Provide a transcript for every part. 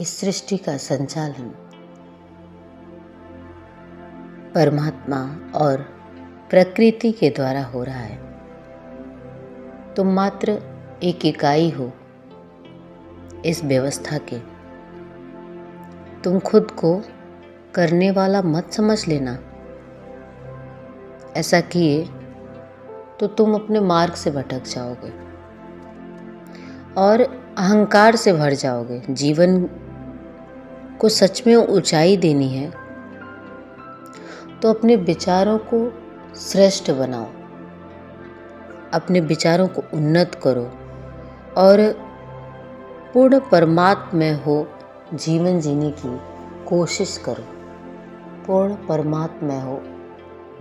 इस सृष्टि का संचालन परमात्मा और प्रकृति के द्वारा हो रहा है। तुम मात्र एक इकाई हो इस व्यवस्था के। तुम खुद को करने वाला मत समझ लेना। ऐसा किए तो तुम अपने मार्ग से भटक जाओगे और अहंकार से भर जाओगे। जीवन को सच में ऊंचाई देनी है तो अपने विचारों को श्रेष्ठ बनाओ, अपने विचारों को उन्नत करो और पूर्ण परमात्मा हो जीवन जीने की कोशिश करो। पूर्ण परमात्मा हो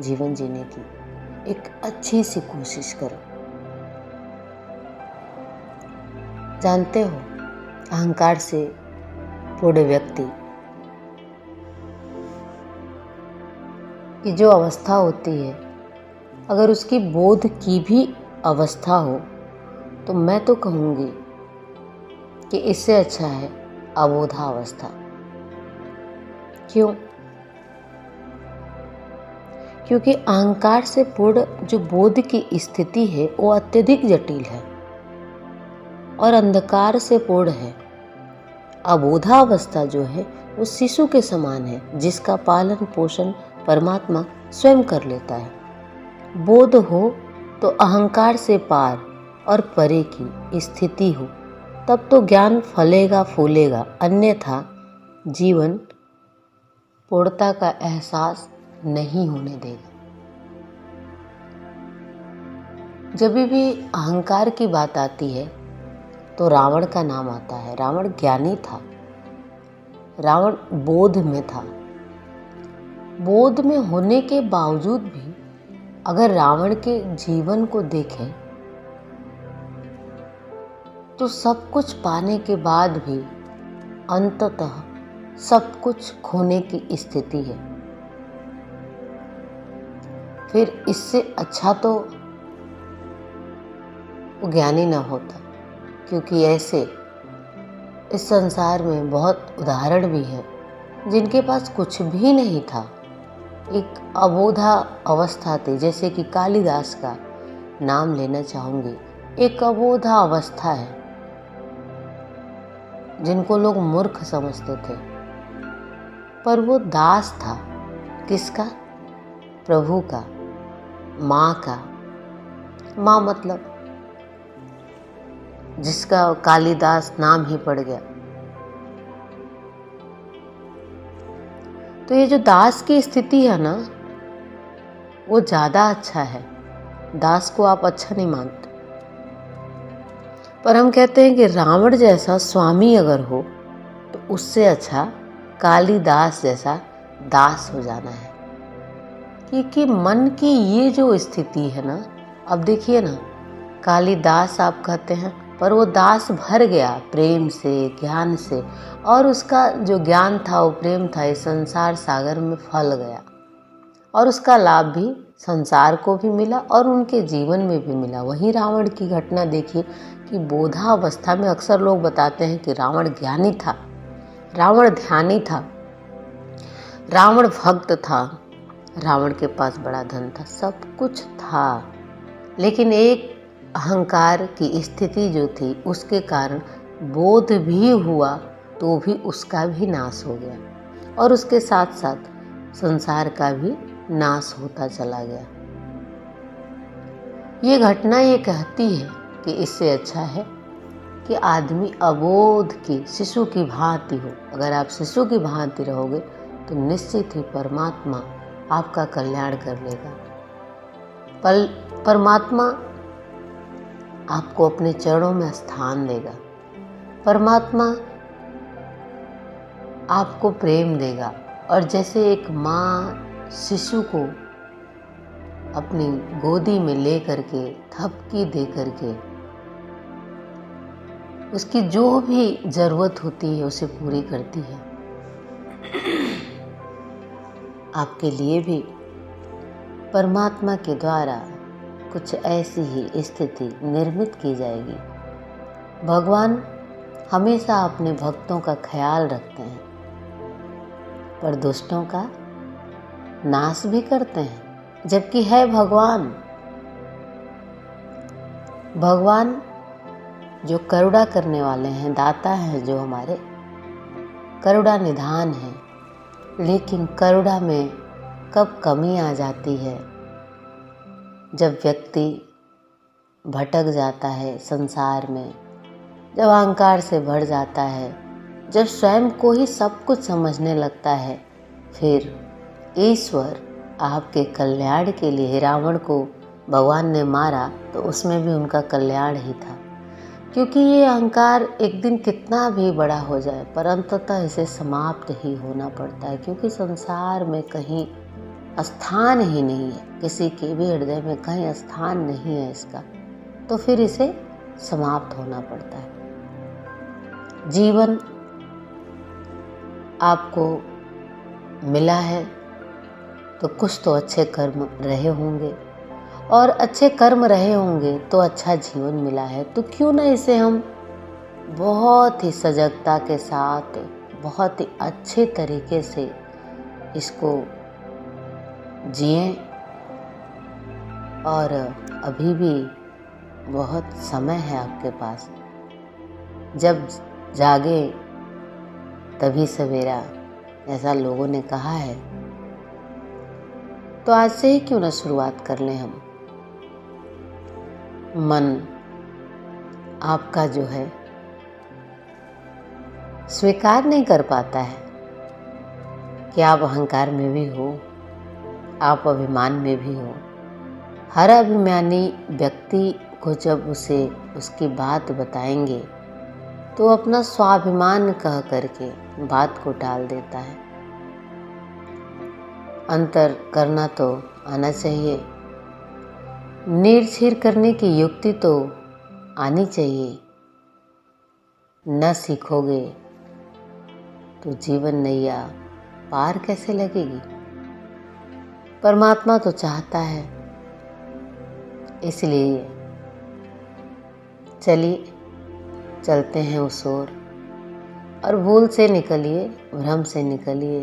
जीवन जीने की एक अच्छी सी कोशिश करो। जानते हो, अहंकार से पूर्ण व्यक्ति की जो अवस्था होती है, अगर उसकी बोध की भी अवस्था हो तो मैं तो कहूँगी कि इससे अच्छा है अबोधावस्था। क्यों? क्योंकि अहंकार से पूर्ण जो बोध की स्थिति है वो अत्यधिक जटिल है और अंधकार से पूर्ण है। अबोधावस्था जो है वो शिशु के समान है, जिसका पालन पोषण परमात्मा स्वयं कर लेता है। बोध हो तो अहंकार से पार और परे की स्थिति हो, तब तो ज्ञान फलेगा फूलेगा, अन्यथा जीवन पूर्णता का एहसास नहीं होने देगा। जब भी अहंकार की बात आती है तो रावण का नाम आता है। रावण ज्ञानी था, रावण बोध में था। बोध में होने के बावजूद भी अगर रावण के जीवन को देखें तो सब कुछ पाने के बाद भी अंततः सब कुछ खोने की स्थिति है। फिर इससे अच्छा तो वो ज्ञानी न होता, क्योंकि ऐसे इस संसार में बहुत उदाहरण भी हैं जिनके पास कुछ भी नहीं था, एक अबोधा अवस्था थी। जैसे कि कालिदास का नाम लेना चाहूँगी। एक अबोधा अवस्था है जिनको लोग मूर्ख समझते थे, पर वो दास था। किसका? प्रभु का, माँ का। माँ मतलब जिसका कालिदास नाम ही पड़ गया। तो ये जो दास की स्थिति है ना, वो ज़्यादा अच्छा है। दास को आप अच्छा नहीं मानते, पर हम कहते हैं कि रावण जैसा स्वामी अगर हो तो उससे अच्छा कालिदास जैसा दास हो जाना है। क्योंकि मन की ये जो स्थिति है ना, अब देखिए ना, कालिदास आप कहते हैं, पर वो दास भर गया प्रेम से, ज्ञान से, और उसका जो ज्ञान था वो प्रेम था, इस संसार सागर में फल गया और उसका लाभ भी संसार को भी मिला और उनके जीवन में भी मिला। वहीं रावण की घटना देखिए कि बोधावस्था में अक्सर लोग बताते हैं कि रावण ज्ञानी था, रावण ध्यानी था, रावण भक्त था, रावण के पास बड़ा धन था, सब कुछ था, लेकिन एक अहंकार की स्थिति जो थी उसके कारण बोध भी हुआ तो भी उसका भी नाश हो गया और उसके साथ साथ संसार का भी नाश होता चला गया। ये घटना ये कहती है कि इससे अच्छा है कि आदमी अबोध की शिशु की भांति हो। अगर आप शिशु की भांति रहोगे तो निश्चित ही परमात्मा आपका कल्याण कर लेगा। परमात्मा आपको अपने चरणों में स्थान देगा। परमात्मा आपको प्रेम देगा। और जैसे एक माँ शिशु को अपनी गोदी में ले करके, थपकी दे करके उसकी जो भी जरूरत होती है उसे पूरी करती है, आपके लिए भी परमात्मा के द्वारा कुछ ऐसी ही स्थिति निर्मित की जाएगी। भगवान हमेशा अपने भक्तों का ख्याल रखते हैं, पर दुष्टों का नाश भी करते हैं, जबकि है भगवान। भगवान जो करुणा करने वाले हैं, दाता हैं, जो हमारे करुणा निधान है। लेकिन करुणा में कब कमी आ जाती है, जब व्यक्ति भटक जाता है संसार में, जब अहंकार से भर जाता है, जब स्वयं को ही सब कुछ समझने लगता है। फिर ईश्वर आपके कल्याण के लिए रावण को भगवान ने मारा तो उसमें भी उनका कल्याण ही था, क्योंकि ये अहंकार एक दिन कितना भी बड़ा हो जाए पर अंततः इसे समाप्त ही होना पड़ता है, क्योंकि संसार में कहीं स्थान ही नहीं है, किसी के भी हृदय में कहीं स्थान नहीं है इसका, तो फिर इसे समाप्त होना पड़ता है। जीवन आपको मिला है तो कुछ तो अच्छे कर्म रहे होंगे, और अच्छे कर्म रहे होंगे तो अच्छा जीवन मिला है, तो क्यों ना इसे हम बहुत ही सजगता के साथ, बहुत ही अच्छे तरीके से इसको जिएं। और अभी भी बहुत समय है आपके पास, जब जागे तभी सवेरा, ऐसा लोगों ने कहा है। तो आज से ही क्यों ना शुरुआत कर लें हम। मन आपका जो है स्वीकार नहीं कर पाता है कि आप अहंकार में भी हो, आप अभिमान में भी हो। हर अभिमानी व्यक्ति को जब उसे उसकी बात बताएंगे तो अपना स्वाभिमान कह करके बात को टाल देता है। अंतर करना तो आना चाहिए, नीर करने की युक्ति तो आनी चाहिए। न सीखोगे तो जीवन नैया पार कैसे लगेगी। परमात्मा तो चाहता है, इसलिए चलिए चलते हैं उस ओर, और भूल से निकलिए, भ्रम से निकलिए।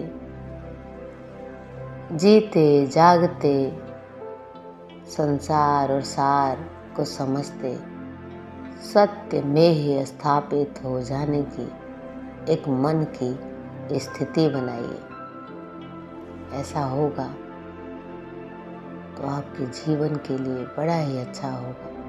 जीते जागते संसार और सार को समझते सत्य में ही स्थापित हो जाने की एक मन की स्थिति बनाइए। ऐसा होगा तो आपके जीवन के लिए बड़ा ही अच्छा होगा।